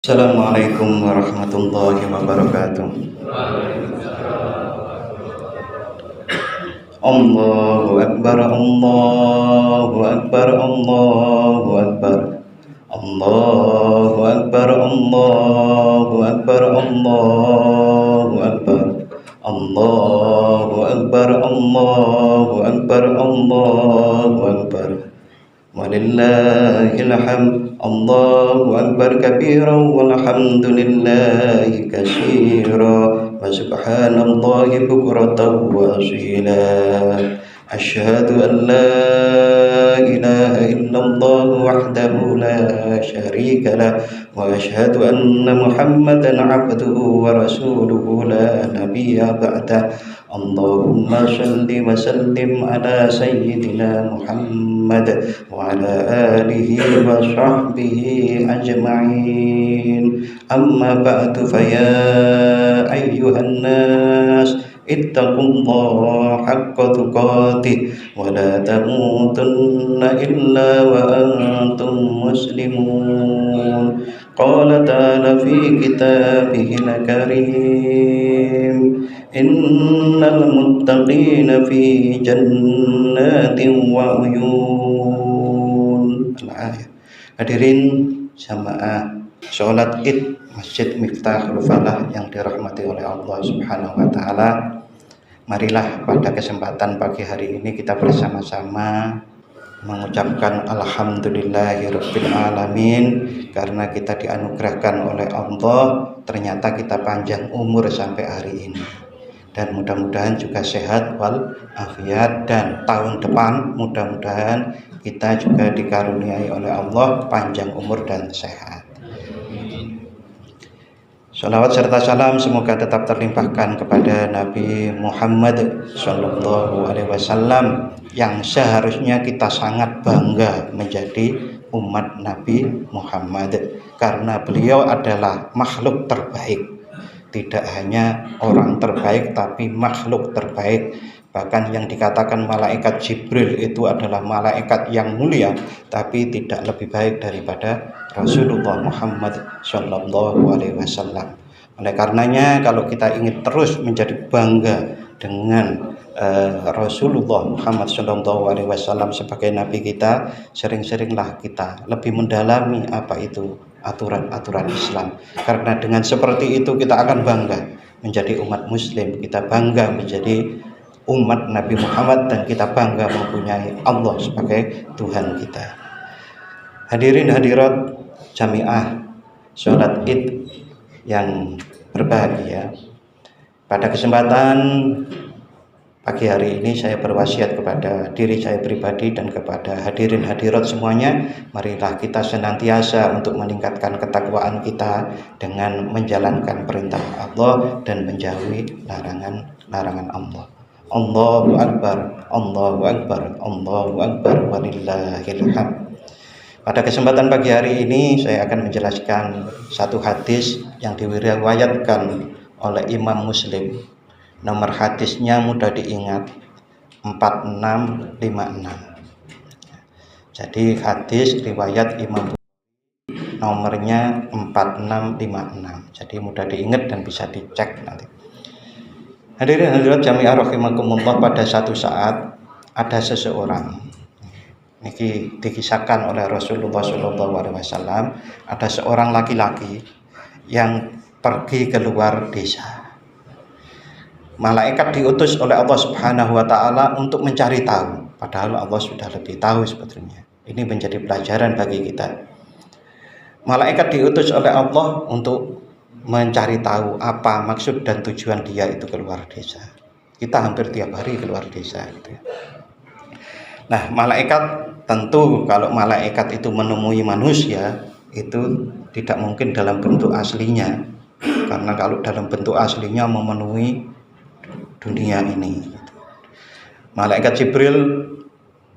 Assalamualaikum warahmatullahi wabarakatuh. Allahu Akbar, Allahu Akbar, Allahu Akbar. Allahu Akbar, Allahu Akbar, Allahu Akbar. Allahu Akbar, Allahu Akbar, Allahu Akbar. Walillahil hamd. Allahu akbar kabiran walhamdulillahi katsira wa subhanallahi bukratan wa asila. Asyhadu an la ilaha illallah wahdahu la syarika lah wa asyhadu anna Muhammadan abduhu wa rasuluhu la nabiyya ba'da. Allahumma salli wa sallim ala sayyidina Muhammad wa ala alihi wa sahbihi ajma'in. Amma ba'du, fa ya ayyuhan nas ittaqullaha haqqa tuqatih wa la tamutunna illa wa antum muslimun. Qala ta'ala fi kitabihil karim, innal muttaqina fi jannatin wa uyun. Al-ayat. Hadirin jamaah sholat Id Masjid Miftahul Falah yang dirahmati oleh Allah Subhanahu wa taala. Marilah pada kesempatan pagi hari ini kita bersama-sama mengucapkan alhamdulillahirabbil alamin, karena kita dianugerahkan oleh Allah, ternyata kita panjang umur sampai hari ini, dan mudah-mudahan juga sehat wal afiat, dan tahun depan mudah-mudahan kita juga dikaruniai oleh Allah panjang umur dan sehat. Salawat serta salam semoga tetap terlimpahkan kepada Nabi Muhammad Sallallahu Alaihi Wasallam, yang seharusnya kita sangat bangga menjadi umat Nabi Muhammad, karena beliau adalah makhluk terbaik. Tidak hanya orang terbaik, tapi makhluk terbaik. Bahkan yang dikatakan malaikat Jibril itu adalah malaikat yang mulia, tapi tidak lebih baik daripada Rasulullah Muhammad Sallallahu Alaihi Wasallam. Oleh karenanya, kalau kita ingin terus menjadi bangga dengan Rasulullah Muhammad Sallallahu Alaihi Wasallam sebagai Nabi kita, sering-seringlah kita lebih mendalami apa itu aturan-aturan Islam. Karena dengan seperti itu kita akan bangga menjadi umat Muslim, kita bangga menjadi umat Nabi Muhammad, dan kita bangga mempunyai Allah sebagai Tuhan kita. Hadirin hadirat jamiah sholat Id yang berbahagia, pada kesempatan pagi hari ini saya berwasiat kepada diri saya pribadi dan kepada hadirin hadirat semuanya, marilah kita senantiasa untuk meningkatkan ketakwaan kita dengan menjalankan perintah Allah dan menjauhi larangan Allah. Allahu Akbar, Allahu Akbar, Allahu Akbar, walillahil hamd. Pada kesempatan pagi hari ini saya akan menjelaskan satu hadis yang diriwayatkan oleh Imam Muslim. Nomor hadisnya mudah diingat, 4656. Jadi hadis riwayat Imam nomornya 4656. Jadi mudah diingat dan bisa dicek nanti. Hadirin hadirat jami'ah rahimakumullah, pada satu saat ada seseorang, ini dikisahkan oleh Rasulullah SAW, ada seorang laki-laki yang pergi keluar desa. Malaikat diutus oleh Allah Subhanahu wa taala untuk mencari tahu, padahal Allah sudah lebih tahu sebetulnya. Ini menjadi pelajaran bagi kita. Malaikat diutus oleh Allah untuk mencari tahu apa maksud dan tujuan dia itu keluar desa. Kita hampir tiap hari keluar desa gitu ya. Nah, malaikat tentu kalau malaikat itu menemui manusia itu tidak mungkin dalam bentuk aslinya, karena kalau dalam bentuk aslinya memenuhi dunia ini. Malaikat Jibril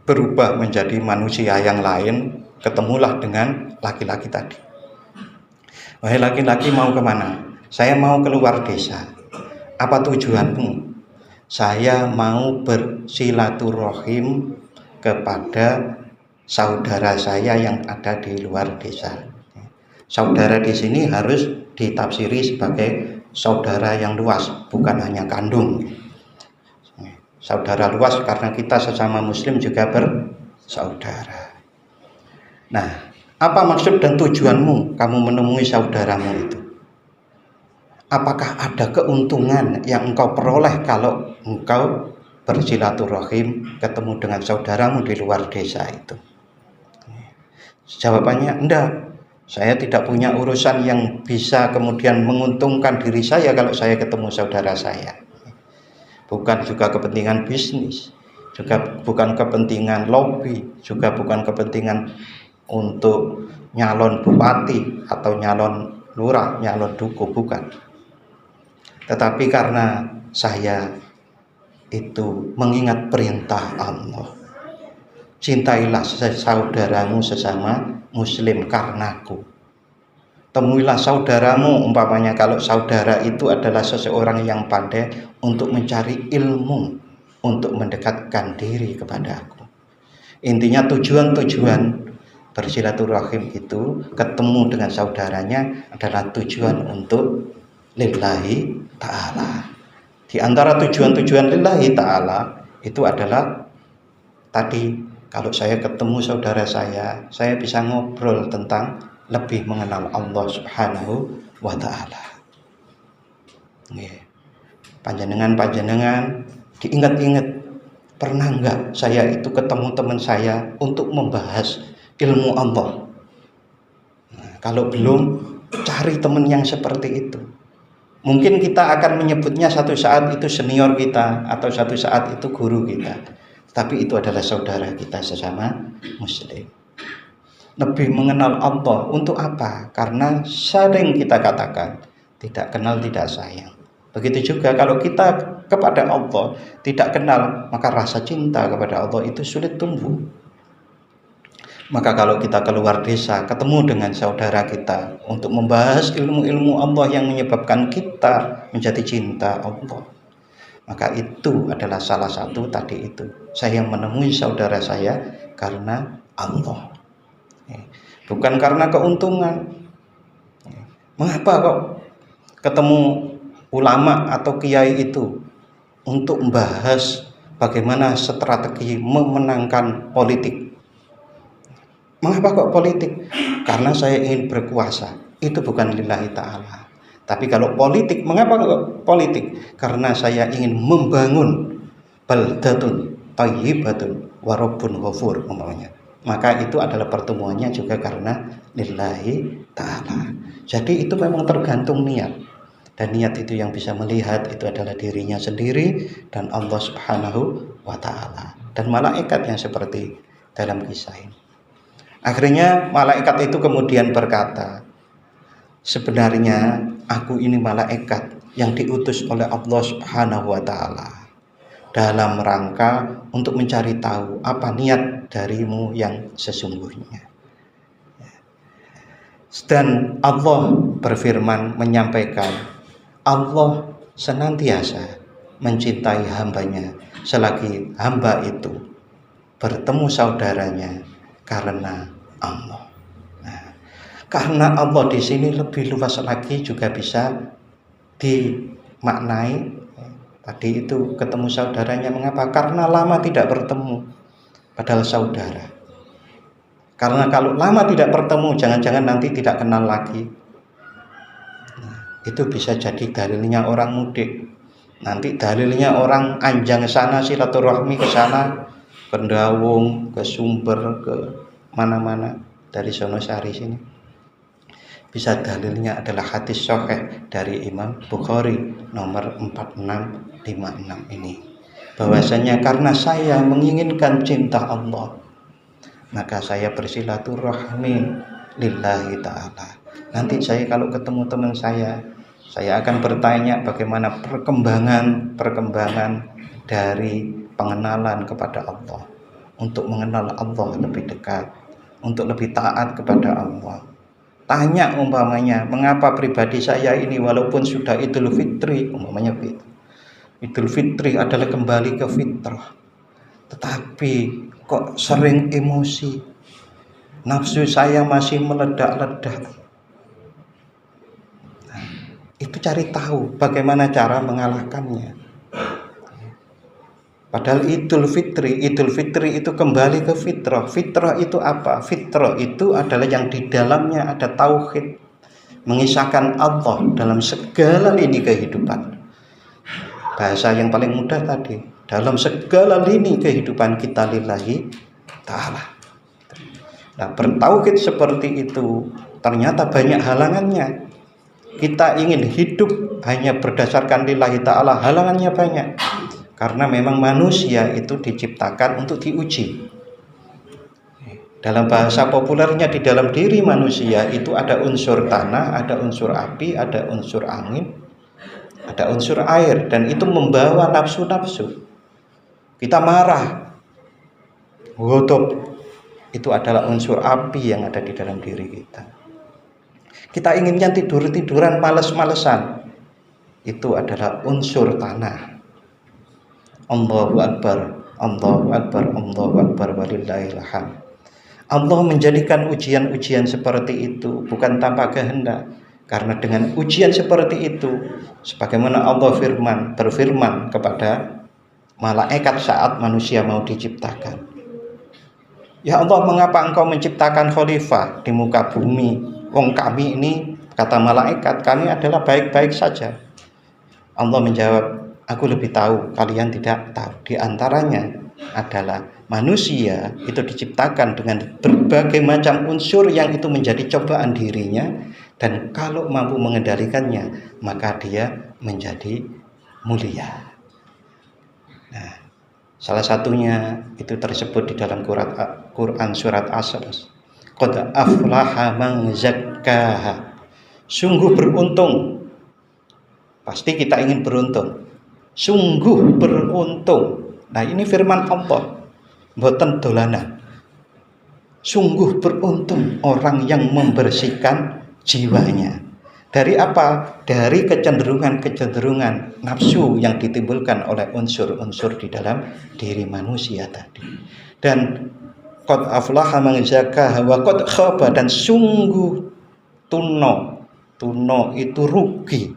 berubah menjadi manusia yang lain, ketemulah dengan laki-laki tadi. Wahai laki-laki, mau kemana? Saya mau keluar desa. Apa tujuanmu? Saya mau bersilaturahim kepada saudara saya yang ada di luar desa. Saudara di sini harus ditafsiri sebagai saudara yang luas, bukan hanya kandung. Saudara luas karena kita sesama muslim juga bersaudara. Nah, apa maksud dan tujuanmu kamu menemui saudaramu itu? Apakah ada keuntungan yang engkau peroleh kalau engkau bersilaturahim ketemu dengan saudaramu di luar desa itu? Jawabannya enggak. Saya tidak punya urusan yang bisa kemudian menguntungkan diri saya kalau saya ketemu saudara saya. Bukan juga kepentingan bisnis, juga bukan kepentingan lobby, juga bukan kepentingan untuk nyalon bupati atau nyalon lurah, nyalon duku, bukan. Tetapi karena saya itu mengingat perintah Allah, cintailah saudaramu sesama muslim karenaku. Temuilah saudaramu, umpamanya kalau saudara itu adalah seseorang yang pandai untuk mencari ilmu, untuk mendekatkan diri kepada aku. Intinya tujuan bersilaturahim itu, ketemu dengan saudaranya adalah tujuan untuk lillahi ta'ala. Di antara tujuan-tujuan lillahi ta'ala itu adalah tadi, kalau saya ketemu saudara saya bisa ngobrol tentang lebih mengenal Allah subhanahu wa ta'ala. Panjenengan diingat-ingat, pernah enggak saya itu ketemu teman saya untuk membahas ilmu Allah? Nah, kalau belum, cari teman yang seperti itu. Mungkin kita akan menyebutnya satu saat itu senior kita, atau satu saat itu guru kita, tapi itu adalah saudara kita sesama muslim. Lebih mengenal Allah untuk apa? Karena sering kita katakan tidak kenal tidak sayang. Begitu juga kalau kita kepada Allah tidak kenal, maka rasa cinta kepada Allah itu sulit tumbuh. Maka kalau kita keluar desa ketemu dengan saudara kita untuk membahas ilmu-ilmu Allah yang menyebabkan kita menjadi cinta Allah, maka itu adalah salah satu tadi itu, saya menemui saudara saya karena Allah, bukan karena keuntungan. Mengapa kok ketemu ulama atau kiai itu untuk membahas bagaimana strategi memenangkan politik? Mengapa kok politik? Karena saya ingin berkuasa. Itu bukan lillahi ta'ala. Tapi kalau politik, mengapa kok politik? Karena saya ingin membangun baldatun thayyibatun wa rabbun ghafur umpamanya. Maka itu adalah pertemuannya juga karena lillahi ta'ala. Jadi itu memang tergantung niat. Dan niat itu yang bisa melihat itu adalah dirinya sendiri dan Allah subhanahu wa ta'ala. Dan malaikat yang seperti dalam kisah ini. Akhirnya malaikat itu kemudian berkata, sebenarnya aku ini malaikat yang diutus oleh Allah subhanahu wa ta'ala dalam rangka untuk mencari tahu apa niat darimu yang sesungguhnya. Dan Allah berfirman menyampaikan, Allah senantiasa mencintai hambanya selagi hamba itu bertemu saudaranya karena Allah. Nah, karena Allah di sini lebih luas lagi juga bisa dimaknai. Tadi itu ketemu saudaranya, mengapa? Karena lama tidak bertemu, padahal saudara. Karena kalau lama tidak bertemu, jangan-jangan nanti tidak kenal lagi. Nah, itu bisa jadi dalilnya orang mudik. Nanti dalilnya orang Anjang ke sana, silaturahmi ke sana, ke Ndawung, ke Sumber, ke mana-mana dari Sonosari sini. Bisa dalilnya adalah hadis sahih dari Imam Bukhari nomor 4656 ini, bahwasanya karena saya menginginkan cinta Allah, maka saya bersilaturahmi lillahi ta'ala. Nanti saya kalau ketemu teman saya akan bertanya bagaimana perkembangan dari pengenalan kepada Allah, untuk mengenal Allah lebih dekat, untuk lebih taat kepada Allah. Tanya umpamanya, mengapa pribadi saya ini walaupun sudah Idul Fitri, umpamanya begitu. Idul Fitri adalah kembali ke fitrah, tetapi kok sering emosi, nafsu saya masih meledak-ledak. cari tahu bagaimana cara mengalahkannya. Padahal Idul Fitri itu kembali ke fitrah. Fitrah itu apa? Fitrah itu adalah yang di dalamnya ada tauhid, mengisahkan Allah dalam segala lini kehidupan. Bahasa yang paling mudah tadi, dalam segala lini kehidupan kita lillahi ta'ala. Nah, bertauhid seperti itu ternyata banyak halangannya. Kita ingin hidup hanya berdasarkan lillahi ta'ala, halangannya banyak. Karena memang manusia itu diciptakan untuk diuji. Dalam bahasa populernya, di dalam diri manusia itu ada unsur tanah, ada unsur api, ada unsur angin, ada unsur air, dan itu membawa nafsu-nafsu. Kita marah, ghadab, itu adalah unsur api yang ada di dalam diri kita. Kita inginnya tidur-tiduran, males-malesan, itu adalah unsur tanah. Allahu Akbar, Allahu Akbar, Allahu Akbar, walillahil hamd. Allah menjadikan ujian-ujian seperti itu bukan tanpa kehendak. Karena dengan ujian seperti itu, sebagaimana Allah berfirman kepada malaikat saat manusia mau diciptakan. Ya Allah, mengapa engkau menciptakan khalifah di muka bumi? Wong kami ini, kata malaikat, kami adalah baik-baik saja. Allah menjawab, aku lebih tahu, kalian tidak tahu. Di antaranya adalah manusia itu diciptakan dengan berbagai macam unsur yang itu menjadi cobaan dirinya, dan kalau mampu mengendalikannya maka dia menjadi mulia. Nah, salah satunya itu tersebut di dalam Quran surat Asr. Qad aflaha man zakkaha. Sungguh beruntung. Pasti kita ingin beruntung. Sungguh beruntung. Nah, ini firman Allah, mboten dolanan. Sungguh beruntung orang yang membersihkan jiwanya. Dari apa? Dari kecenderungan nafsu yang ditimbulkan oleh unsur-unsur di dalam diri manusia tadi. Dan qad aflaha man zakkaha wa qad khaba, dan sungguh tuno itu rugi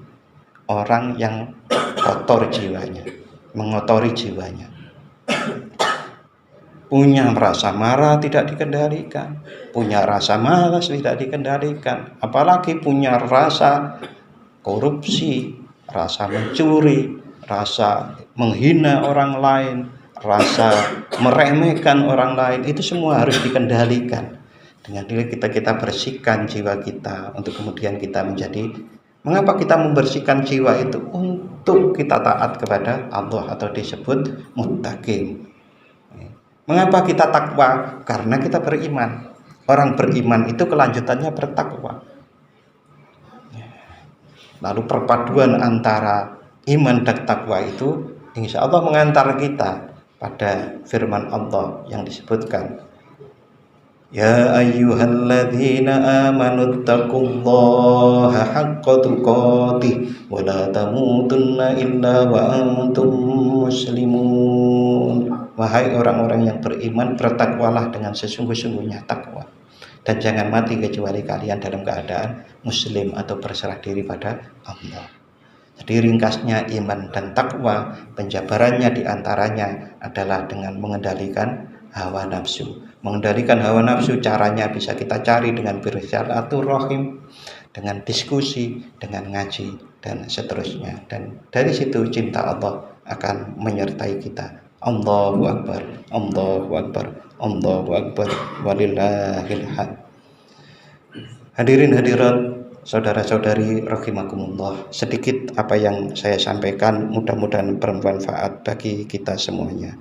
orang yang kotor jiwanya, mengotori jiwanya. Punya rasa marah tidak dikendalikan, punya rasa malas tidak dikendalikan, apalagi punya rasa korupsi, rasa mencuri, rasa menghina orang lain, rasa meremehkan orang lain, itu semua harus dikendalikan. Dengan diri kita bersihkan jiwa kita untuk kemudian kita menjadi. Mengapa kita membersihkan jiwa itu? Untuk kita taat kepada Allah atau disebut muttaqin. Mengapa kita takwa? Karena kita beriman. Orang beriman itu kelanjutannya bertakwa. Lalu perpaduan antara iman dan takwa itu insya Allah mengantar kita pada firman Allah yang disebutkan, ya ayyuhalladzina amanu taqullaha haqqa tuqatih wa la tamutunna illa wa antum muslimun. Wahai orang-orang yang beriman, bertakwalah dengan sesungguh-sungguhnya takwa, dan jangan mati kecuali kalian dalam keadaan muslim atau berserah diri pada Allah. Jadi ringkasnya iman dan takwa, penjabarannya diantaranya adalah dengan mengendalikan hawa nafsu. Mengendalikan hawa nafsu caranya bisa kita cari dengan bersilaturahim, dengan diskusi, dengan ngaji, dan seterusnya. Dan dari situ cinta Allah akan menyertai kita. Allahu Akbar, Allahu Akbar, Allahu Akbar, walillahil hamd. Hadirin hadirat, saudara-saudari rahimakumullah, sedikit apa yang saya sampaikan mudah-mudahan bermanfaat bagi kita semuanya.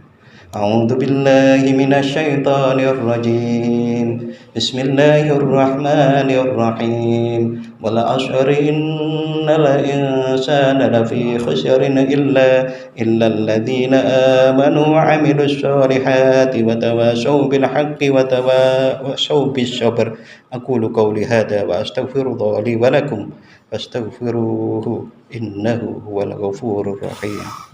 A'udzu billahi minasyaitonir rajim. Bismillahirrahmanirrahim. Wal 'ashri innal insana lafi khusrin illa alladziina aamanu wa 'amilus shalihati wa tawashaw bil haqqi wa tawashaw bis sabr. Aqulu qawli hadza wa astaghfirullah li wa lakum fastaghfiruhu innahu huwal ghafurur rahim.